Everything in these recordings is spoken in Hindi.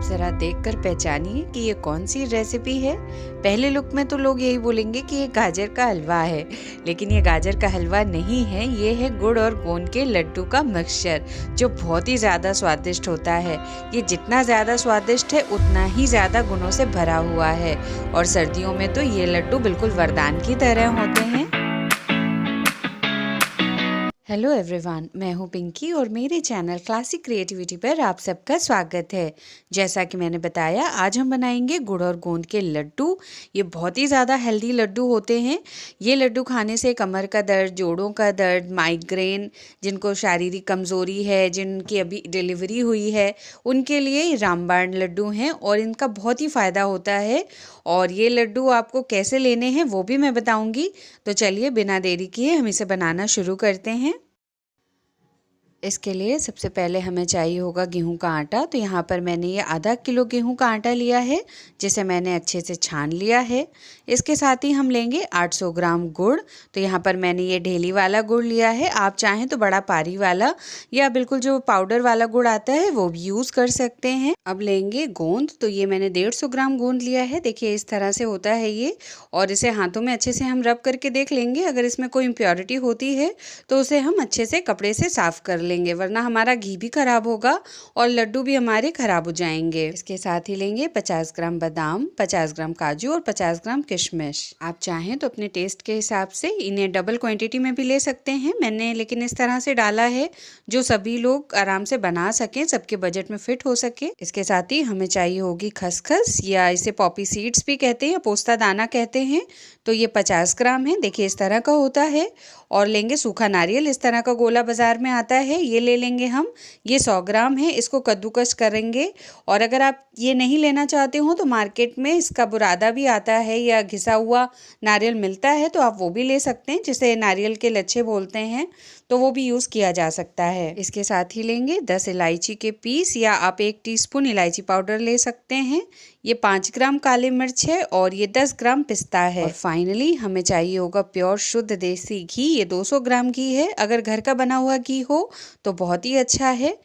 आप ज़रा देखकर पहचानिए कि ये कौन सी रेसिपी है। पहले लुक में तो लोग यही बोलेंगे कि ये गाजर का हलवा है, लेकिन ये गाजर का हलवा नहीं है। ये है गुड़ और गोंद के लड्डू का मिक्सचर, जो बहुत ही ज़्यादा स्वादिष्ट होता है। ये जितना ज़्यादा स्वादिष्ट है उतना ही ज़्यादा गुणों से भरा हुआ है, और सर्दियों में तो ये लड्डू बिल्कुल वरदान की तरह होते हैं। हेलो एवरीवन, मैं हूँ पिंकी और मेरे चैनल क्लासिक क्रिएटिविटी पर आप सबका स्वागत है। जैसा कि मैंने बताया, आज हम बनाएंगे गुड़ और गोंद के लड्डू। ये बहुत ही ज़्यादा हेल्दी लड्डू होते हैं। ये लड्डू खाने से कमर का दर्द, जोड़ों का दर्द, माइग्रेन, जिनको शारीरिक कमज़ोरी है, जिनकी अभी डिलीवरी हुई है, उनके लिए रामबाण लड्डू हैं और इनका बहुत ही फ़ायदा होता है। और ये लड्डू आपको कैसे लेने हैं वो भी मैं बताऊँगी। तो चलिए बिना देरी किए हम इसे बनाना शुरू करते हैं। इसके लिए सबसे पहले हमें चाहिए होगा गेहूं का आटा। तो यहाँ पर मैंने ये आधा किलो गेहूं का आटा लिया है, जिसे मैंने अच्छे से छान लिया है। इसके साथ ही हम लेंगे 800 ग्राम गुड़। तो यहाँ पर मैंने ये ढेली वाला गुड़ लिया है। आप चाहें तो बड़ा पारी वाला या बिल्कुल जो पाउडर वाला गुड़ आता है वो भी यूज़ कर सकते हैं। अब लेंगे गोंद। तो ये मैंने 150 ग्राम गोंद लिया है। देखिए इस तरह से होता है ये, और इसे हाथों में अच्छे से हम रब करके देख लेंगे। अगर इसमें कोई इम्प्योरिटी होती है तो उसे हम अच्छे से कपड़े से साफ कर लेंगे, वरना हमारा घी भी खराब होगा और लड्डू भी हमारे खराब हो जाएंगे। इसके साथ ही लेंगे 50 ग्राम बादाम, 50 ग्राम काजू और 50 ग्राम किशमिश। आप चाहें तो अपने टेस्ट के हिसाब से इन्हें डबल क्वांटिटी में भी ले सकते हैं। मैंने लेकिन इस तरह से डाला है जो सभी लोग आराम से बना सकें, सबके बजट में फिट हो सके। इसके साथ ही हमें चाहिए होगी खसखस, या इसे पॉपी सीड्स भी कहते हैं, पोस्ता दाना कहते हैं। तो ये 50 ग्राम है। देखिए इस तरह का होता है। और लेंगे सूखा नारियल, इस तरह का गोला बाजार में आता है, ये ले लेंगे हम। ये 100 ग्राम है। इसको कद्दूकस करेंगे। और अगर आप ये नहीं लेना चाहते हो तो मार्केट में इसका बुरादा भी आता है या घिसा हुआ नारियल मिलता है, तो आप वो भी ले सकते हैं, जिसे नारियल के लच्छे बोलते हैं, तो वो भी यूज़ किया जा सकता है। इसके साथ ही लेंगे 10 इलायची के पीस, या आप 1 टीस्पून इलायची पाउडर ले सकते हैं। ये 5 ग्राम काली मिर्च है और ये 10 ग्राम पिस्ता है। और फाइनली हमें चाहिए होगा प्योर शुद्ध देसी घी। ये 200 ग्राम घी है। अगर घर का बना हुआ घी हो तो बहुत ही अच्छा है।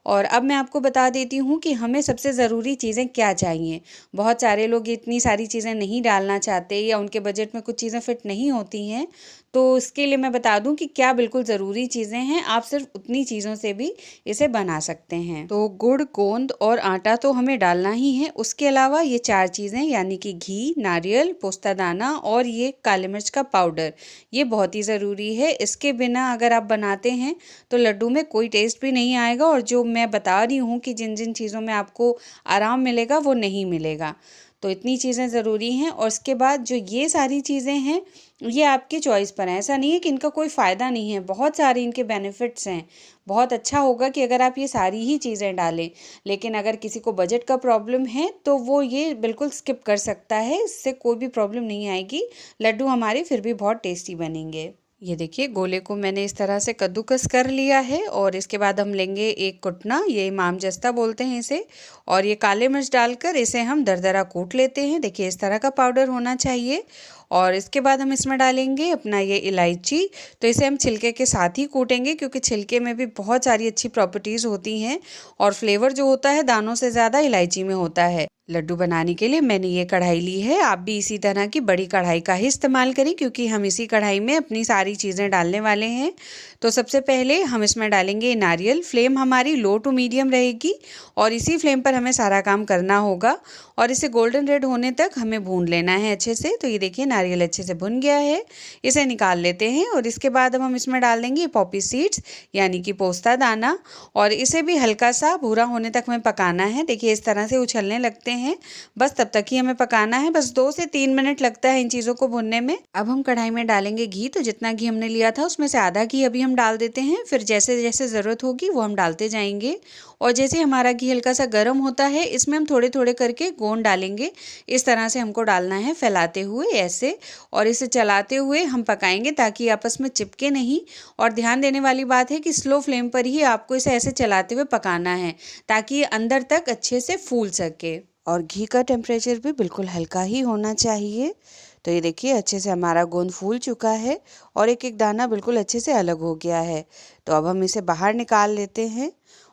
और अब मैं आपको बता देती हूँ कि हमें सबसे ज़रूरी चीज़ें क्या चाहिए। बहुत सारे लोग इतनी सारी चीज़ें नहीं डालना चाहते, या उनके बजट में कुछ चीज़ें फिट नहीं होती हैं। तो इसके लिए मैं बता दूं कि क्या बिल्कुल ज़रूरी चीज़ें हैं। आप सिर्फ उतनी चीज़ों से भी इसे बना सकते हैं। तो गुड़, गोंद और आटा तो हमें डालना ही है। उसके अलावा ये 4 चीज़ें, यानी कि घी, नारियल, पोस्ता दाना और ये काली मिर्च का पाउडर, ये बहुत ही ज़रूरी है। इसके बिना अगर आप बनाते हैं तो लड्डू में कोई टेस्ट भी नहीं आएगा, और जो मैं बता रही हूँ कि जिन जिन चीज़ों में आपको आराम मिलेगा वो नहीं मिलेगा। तो इतनी चीज़ें ज़रूरी हैं। और इसके बाद जो ये सारी चीज़ें हैं, ये आपकी चॉइस पर है। ऐसा नहीं है कि इनका कोई फ़ायदा नहीं है, बहुत सारे इनके बेनिफिट्स हैं। बहुत अच्छा होगा कि अगर आप ये सारी ही चीज़ें डालें। लेकिन अगर किसी को बजट का प्रॉब्लम है तो वो ये बिल्कुल स्किप कर सकता है, इससे कोई भी प्रॉब्लम नहीं आएगी। लड्डू हमारे फिर भी बहुत टेस्टी बनेंगे। ये देखिए गोले को मैंने इस तरह से कद्दूकस कर लिया है। और इसके बाद हम लेंगे एक कुटना, ये इमाम जस्ता बोलते हैं इसे, और ये काले मिर्च डालकर इसे हम दरदरा कूट लेते हैं। देखिए इस तरह का पाउडर होना चाहिए। और इसके बाद हम इसमें डालेंगे अपना ये इलायची। तो इसे हम छिलके के साथ ही कूटेंगे, क्योंकि छिलके में भी बहुत सारी अच्छी प्रॉपर्टीज़ होती हैं, और फ्लेवर जो होता है दानों से ज़्यादा इलायची में होता है। लड्डू बनाने के लिए मैंने ये कढ़ाई ली है। आप भी इसी तरह की बड़ी कढ़ाई का ही इस्तेमाल करें, क्योंकि हम इसी कढ़ाई में अपनी सारी चीज़ें डालने वाले हैं। तो सबसे पहले हम इसमें डालेंगे नारियल। फ्लेम हमारी लो टू मीडियम रहेगी, और इसी फ्लेम पर हमें सारा काम करना होगा। और इसे गोल्डन रेड होने तक हमें भून लेना है अच्छे से। तो ये देखिए नारियल अच्छे से भुन गया है, इसे निकाल लेते हैं। और इसके बाद अब हम इसमें डाल देंगे पॉपी सीड्स, यानी कि पोस्ता दाना, और इसे भी हल्का सा भूरा होने तक हमें पकाना है। देखिए इस तरह से उछलने लगते हैं, बस तब तक ही हमें पकाना है। बस 2 से 3 मिनट लगता है इन चीज़ों को भुनने में। अब हम कढ़ाई में डालेंगे घी। तो जितना घी हमने लिया था उसमें से आधा घी अभी हम डाल देते हैं, फिर जैसे जैसे ज़रूरत होगी वो हम डालते जाएंगे। और जैसे हमारा घी हल्का सा गर्म होता है, इसमें हम थोड़े थोड़े करके गोंद डालेंगे। इस तरह से हमको डालना है, फैलाते हुए ऐसे, और इसे चलाते हुए हम पकाएंगे ताकि आपस में चिपके नहीं। और ध्यान देने वाली बात है कि स्लो फ्लेम पर ही आपको इसे ऐसे चलाते हुए पकाना है, ताकि ये अंदर तक अच्छे से फूल सके। और घी का टेम्परेचर भी बिल्कुल हल्का ही होना चाहिए। तो ये देखिए अच्छे से हमारा गोंद फूल चुका है, और एक एक दाना बिल्कुल अच्छे से अलग हो गया है। तो अब हम इसे बाहर निकाल लेते हैं।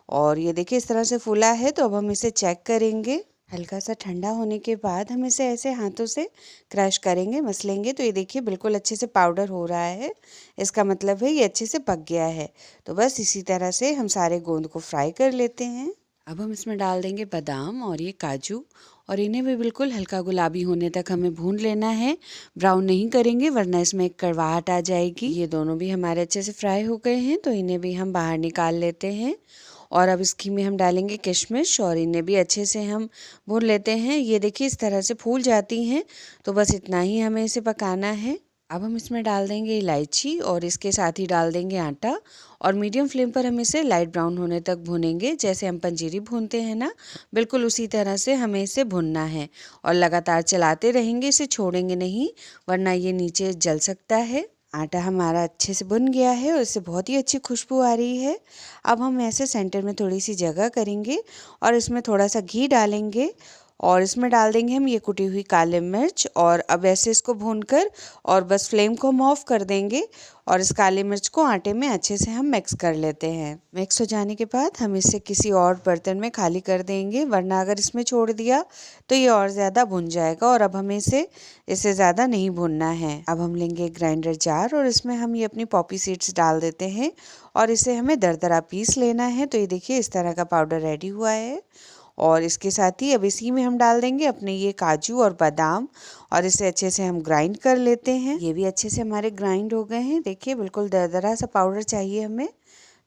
और ये देखिए इस तरह से फूला है। तो अब हम इसे चेक करेंगे। हल्का सा ठंडा होने के बाद हम इसे ऐसे हाथों से क्रश करेंगे, मसलेंगे। तो ये देखिए बिल्कुल अच्छे से पाउडर हो रहा है। इसका मतलब है ये अच्छे से पक गया है। तो बस इसी तरह से हम सारे गोंद को फ्राई कर लेते हैं। अब हम इसमें डाल देंगे बादाम और ये काजू, और इन्हें भी बिल्कुल हल्का गुलाबी होने तक हमें भून लेना है। ब्राउन नहीं करेंगे वरना इसमें एक कड़वाहट आ जाएगी। ये दोनों भी हमारे अच्छे से फ्राई हो गए हैं, तो इन्हें भी हम बाहर निकाल लेते हैं। और अब इसकी में हम डालेंगे किशमिश, और इन्हें भी अच्छे से हम भून लेते हैं। ये देखिए इस तरह से फूल जाती हैं, तो बस इतना ही हमें इसे पकाना है। अब हम इसमें डाल देंगे इलायची, और इसके साथ ही डाल देंगे आटा, और मीडियम फ्लेम पर हम इसे लाइट ब्राउन होने तक भूनेंगे। जैसे हम पंजीरी भूनते हैं ना, बिल्कुल उसी तरह से हमें इसे भूनना है। और लगातार चलाते रहेंगे, इसे छोड़ेंगे नहीं वरना ये नीचे जल सकता है। आटा हमारा अच्छे से भुन गया है और इससे बहुत ही अच्छी खुशबू आ रही है। अब हम ऐसे सेंटर में थोड़ी सी जगह करेंगे और इसमें थोड़ा सा घी डालेंगे, और इसमें डाल देंगे हम ये कुटी हुई काली मिर्च। और अब ऐसे इसको भूनकर और बस फ्लेम को हम ऑफ कर देंगे, और इस काली मिर्च को आटे में अच्छे से हम मिक्स कर लेते हैं। मिक्स हो जाने के बाद हम इसे किसी और बर्तन में खाली कर देंगे, वरना अगर इसमें छोड़ दिया तो ये और ज़्यादा भुन जाएगा, और अब हमें इसे ज़्यादा नहीं भुनना है। अब हम लेंगे ग्राइंडर जार, और इसमें हम ये अपनी पॉपी सीड्स डाल देते हैं, और इसे हमें दरदरा पीस लेना है। तो ये देखिए इस तरह का पाउडर रेडी हुआ है। और इसके साथ ही अब इसी में हम डाल देंगे अपने ये काजू और बादाम, और इसे अच्छे से हम ग्राइंड कर लेते हैं। ये भी अच्छे से हमारे ग्राइंड हो गए हैं। देखिए बिल्कुल दरदरा सा पाउडर चाहिए हमें,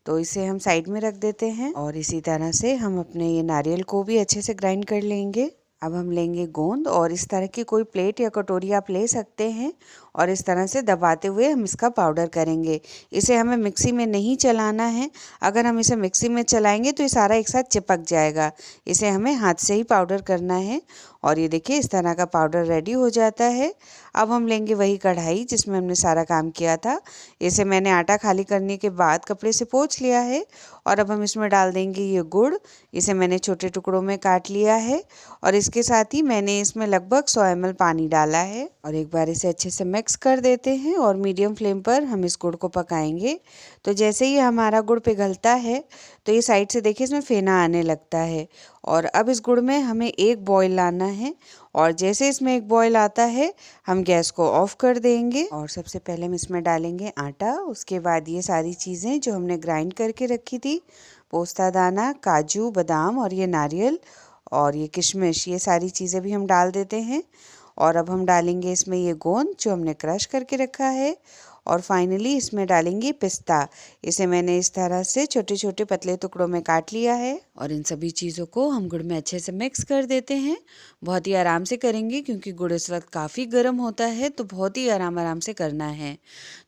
तो इसे हम साइड में रख देते हैं। और इसी तरह से हम अपने ये नारियल को भी अच्छे से ग्राइंड कर लेंगे। अब हम लेंगे गोंद, और इस तरह की कोई प्लेट या कटोरी आप ले सकते हैं, और इस तरह से दबाते हुए हम इसका पाउडर करेंगे। इसे हमें मिक्सी में नहीं चलाना है। अगर हम इसे मिक्सी में चलाएंगे तो ये सारा एक साथ चिपक जाएगा। इसे हमें हाथ से ही पाउडर करना है। और ये देखिए इस तरह का पाउडर रेडी हो जाता है। अब हम लेंगे वही कढ़ाई जिसमें हमने सारा काम किया था। इसे मैंने आटा खाली करने के बाद कपड़े से पोंछ लिया है। और अब हम इसमें डाल देंगे ये गुड़। इसे मैंने छोटे टुकड़ों में काट लिया है, और इसके साथ ही मैंने इसमें लगभग 100 ml पानी डाला है। और एक बार इसे अच्छे से मिक्स कर देते हैं, और मीडियम फ्लेम पर हम इस गुड़ को पकाएंगे। तो जैसे ही हमारा गुड़ पिघलता है तो ये साइड से देखिए इसमें फेना आने लगता है। और अब इस गुड़ में हमें एक बॉईल लाना है, और जैसे इसमें एक बॉईल आता है हम गैस को ऑफ कर देंगे। और सबसे पहले हम इसमें डालेंगे आटा, उसके बाद ये सारी चीज़ें जो हमने ग्राइंड करके रखी थी, पोस्ता दाना, काजू, बादाम और ये नारियल और ये किशमिश, ये सारी चीज़ें भी हम डाल देते हैं। और अब हम डालेंगे इसमें ये गोंद जो हमने क्रश करके रखा है, और फाइनली इसमें डालेंगे पिस्ता। इसे मैंने इस तरह से छोटे छोटे पतले टुकड़ों में काट लिया है, और इन सभी चीज़ों को हम गुड़ में अच्छे से मिक्स कर देते हैं। बहुत ही आराम से करेंगे क्योंकि गुड़ इस वक्त काफ़ी गर्म होता है, तो बहुत ही आराम से करना है।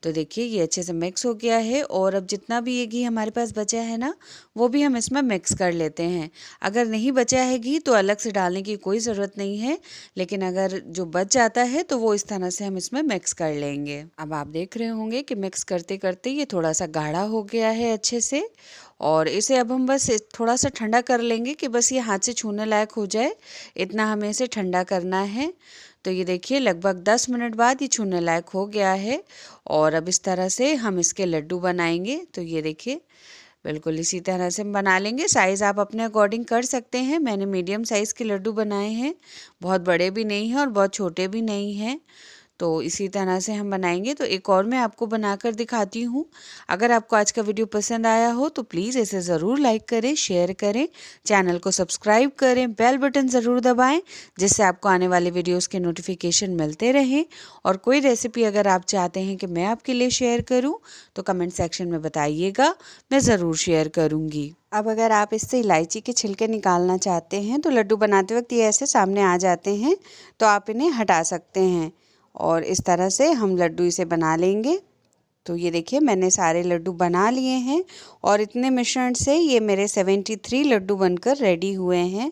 तो देखिए ये अच्छे से मिक्स हो गया है, और अब जितना भी ये घी हमारे पास बचा है ना, वो भी हम इसमें मिक्स कर लेते हैं। अगर नहीं बचा है घी तो अलग से डालने की कोई ज़रूरत नहीं है, लेकिन अगर जो बच जाता है तो वो इस तरह से हम इसमें मिक्स कर लेंगे। अब आप देख रहे होंगे कि मिक्स करते करते ये थोड़ा सा गाढ़ा हो गया है अच्छे से, और इसे अब हम बस थोड़ा सा ठंडा कर लेंगे कि बस ये हाथ से छूने लायक हो जाए, इतना हमें इसे ठंडा करना है। तो ये देखिए लगभग 10 मिनट बाद ये छूने लायक हो गया है, और अब इस तरह से हम इसके लड्डू बनाएंगे। तो ये देखिए बिल्कुल इसी तरह से हम बना लेंगे। साइज़ आप अपने अकॉर्डिंग कर सकते हैं। मैंने मीडियम साइज़ के लड्डू बनाए हैं, बहुत बड़े भी नहीं हैं और बहुत छोटे भी नहीं हैं। तो इसी तरह से हम बनाएंगे। तो एक और मैं आपको बनाकर दिखाती हूँ। अगर आपको आज का वीडियो पसंद आया हो तो प्लीज़ इसे ज़रूर लाइक करें, शेयर करें, चैनल को सब्सक्राइब करें, बेल बटन ज़रूर दबाएं, जिससे आपको आने वाले वीडियोस के नोटिफिकेशन मिलते रहें। और कोई रेसिपी अगर आप चाहते हैं कि मैं आपके लिए शेयर करूँ तो कमेंट सेक्शन में बताइएगा, मैं ज़रूर शेयर करूँगी। अब अगर आप इससे इलायची के छिलके निकालना चाहते हैं तो लड्डू बनाते वक्त ये ऐसे सामने आ जाते हैं, तो आप इन्हें हटा सकते हैं। और इस तरह से हम लड्डू इसे बना लेंगे। तो ये देखिए मैंने सारे लड्डू बना लिए हैं, और इतने मिश्रण से ये मेरे 73 लड्डू बनकर रेडी हुए हैं।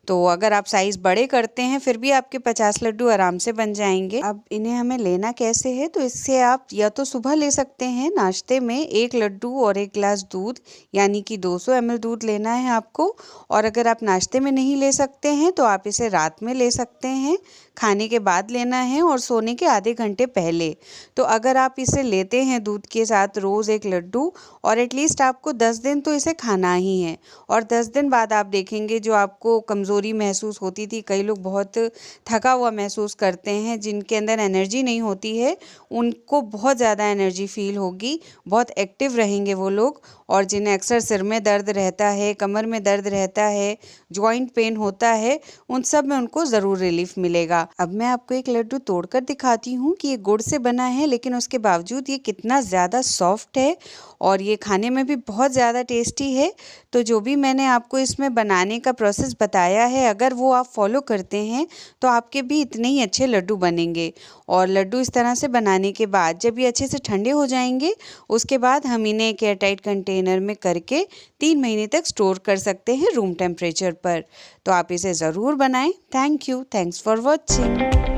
तो अगर आप साइज़ बड़े करते हैं फिर भी आपके 50 लड्डू आराम से बन जाएंगे। अब इन्हें हमें लेना कैसे है, तो इससे आप या तो सुबह ले सकते हैं नाश्ते में 1 लड्डू और 1 गिलास दूध, यानी कि 200 ml दूध लेना है आपको। और अगर आप नाश्ते में नहीं ले सकते हैं तो आप इसे रात में ले सकते हैं, खाने के बाद लेना है और सोने के आधे घंटे पहले। तो अगर आप इसे लेते हैं दूध के साथ रोज़ 1 लड्डू, और एटलीस्ट आपको 10 दिन तो इसे खाना ही है। और 10 दिन बाद आप देखेंगे जो आपको कमज़ोरी महसूस होती थी, कई लोग बहुत थका हुआ महसूस करते हैं, जिनके अंदर एनर्जी नहीं होती है, उनको बहुत ज़्यादा एनर्जी फील होगी, बहुत एक्टिव रहेंगे वो लोग। और जिन्हें अक्सर सिर में दर्द रहता है, कमर में दर्द रहता है, जॉइंट पेन होता है, उन सब में उनको ज़रूर रिलीफ मिलेगा। अब मैं आपको एक लड्डू तोड़कर दिखाती हूँ कि ये गुड़ से बना है, लेकिन उसके बावजूद ये कितना ज़्यादा सॉफ्ट है और ये खाने में भी बहुत ज़्यादा टेस्टी है। तो जो भी मैंने आपको इसमें बनाने का प्रोसेस बताया है, अगर वो आप फॉलो करते हैं तो आपके भी इतने ही अच्छे लड्डू बनेंगे। और लड्डू इस तरह से बनाने के बाद जब ये अच्छे से ठंडे हो जाएंगे, उसके बाद हम इन्हें एक एयरटाइट कंटेनर में करके 3 महीने तक स्टोर कर सकते हैं रूम टेम्परेचर पर। तो आप इसे ज़रूर बनाएं। Thank you. Thanks for watching.